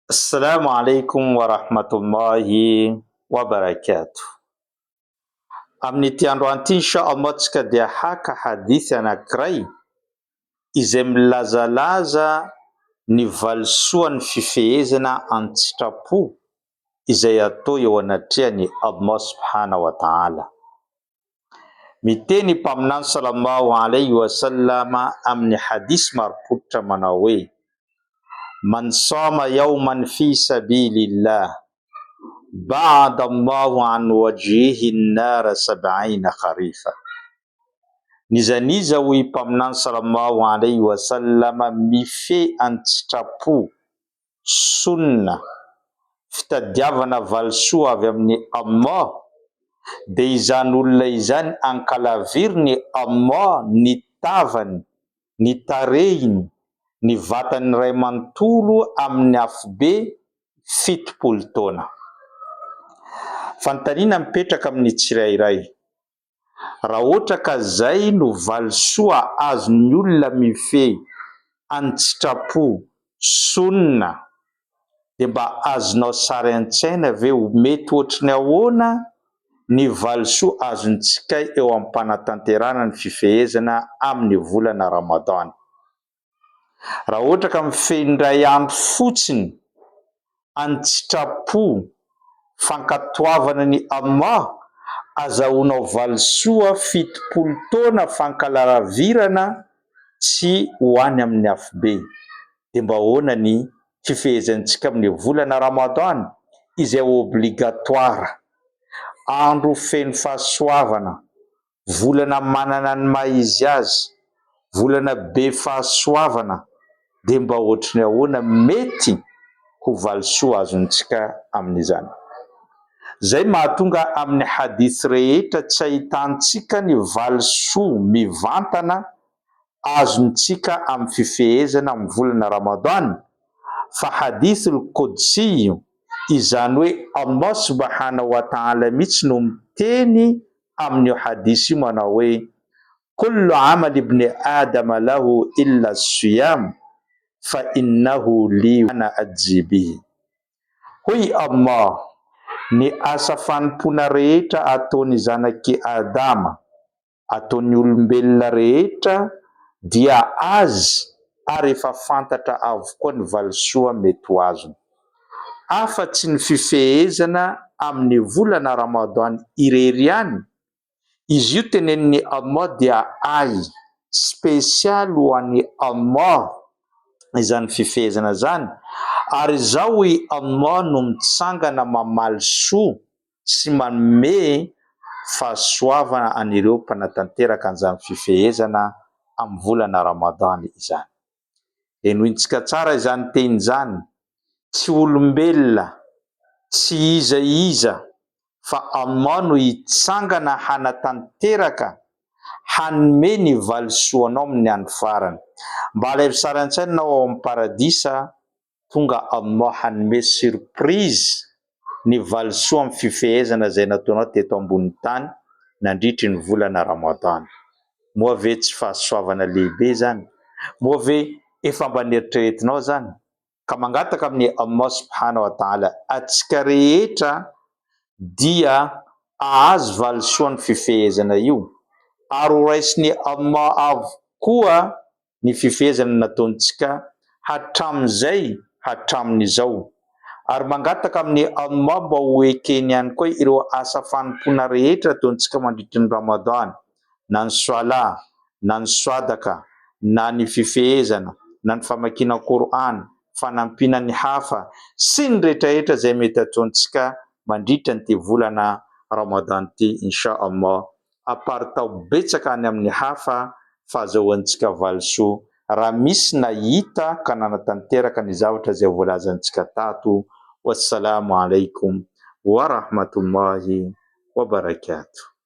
Assalamu alaikum wa rahmatullahi wa barakatuh. Amin'ity andro anty inshallah tsika dia haka hadith anankiray izay milazalaza ny valisoan'ny fifehezana an-tsitrapo izay atao eo anatrehan'ny Allah subhanahu wa ta'ala. Miteny mpaminany sallallahu alayhi wa sallama amin'ny hadith marim-pototra manao hoe: man sama yawman fi sabilillah ba'ada Allahu an wajhihi an-nara 70 kharifa. Nizaniza hoy mpaminany sallallahu alayhi wa sallama mifehy an-tsitrapo sunna fitadiavana valisoa avy amin'ny Allah, de izany olona izany ankalaviriny Allah ny tavany, ny tarehiny, ny vatany ray manontolo amin'ny afobe 70 taona. Fanontaniana mipetraka amin'ny tsirairay, raha ohatra ka zay no valisoa azon'ny olona mifehy an-tsitrapo sunna, de mba azonao sary an-tsaina ve ho mety ohatriny ahoana ny valisoa azontsika eo amin'ny mpanatanterana ny fifehezana amin'ny volana Ramadan? Raha ohatra ka mifehy indray andro fotsiny an-tsitrapo fankatoavana ny Allah, azahoanao valisoa 70 taona fankalavirana tsy hoany amin'ny afobe. De mba ahoana ny fifehezantsika amin'ny volana Ramadan izay obligatoire, andro feno fahasoavana, volana manana ny maha izy azy, volana be fahasoavana, de mba ohatriny ahoana mety ho valisoa azontsika amin'izany? Zay mahatonga amin'ny hadith rehetra tsy ahitantsika ny valisoa mivantana azontsika amin'ny fifehezana amin'ny volana Ramadan, fa hadithul qudsi, izany hoe Allah subhanahu wa ta'ala mihitsy no miteny amin'ny hadith io manao hoe: kullu amal ibn adama lahu illa siyam fa innahu li ana ajzi bihi. Hoy Allah, ny asa fanompona rehetra ataon'ny zanaky Adama, ataon'ny olombelona rehetra dia azy ary efa fantatra avokoa ny valisoa mety ho azony, afa-tsy ny fifehezana amin'ny volana Ramadan irery ihany. Izy io tenenin'ny Allah dia ay spesialy ho an'ny Allah izany fifehezana zany, ary zao i Allah no mitsangana mamaly soa sy manome fahasoavana an'ireo mpanatanteraka an'izany fifehezana amin'ny volana Ramadan izany. Enointsika tsara izany teny zany, tsy olombelona, tsy iza iza, fa Allah no hitsangana hanatanteraka hanome ny valisoanao amin'ny andro farany. Mba alaivo sara an-tsaina nao ao amin'ny paradisa, tonga Allah hanome surprise ny valisoa amin'ny fifehezana zay nataonao teto ambony tany nandritry ny volana Ramadan. Moa ve tsy fahasoavana lehibe zany? Moa ve efa mba nieritreretinao zany? Ka mangataka amin'ny Allah subhanahu wa ta'ala atsika rehetra dia ahazo valisoan'ny fifehezana io, ary ho raisin'ny Allah avokoa ny fifehezana nataontsika hatramin'izay hatramin'izao, ary mangataka amin'ny Allah mba ho ekeny ihany koa ireo asa fanompona rehetra ataontsika mandritry ny Ramadan, na ny soala, na ny sadaka, na ny fifehezana, na ny famakiana Quran, fanampiana ny hafa sy ny rehetrarehetra zay mety ataontsika mandritra ny ty volana Ramadan ty inshallah, aparitao betsaka any amin'ny hafa fahazahoantsika valisoa, raha misy nahita ka nanatanteraka ny zavatra zay voalazantsika tato. Wassalamu alaikum wa rahmatullahi wa barakatuh.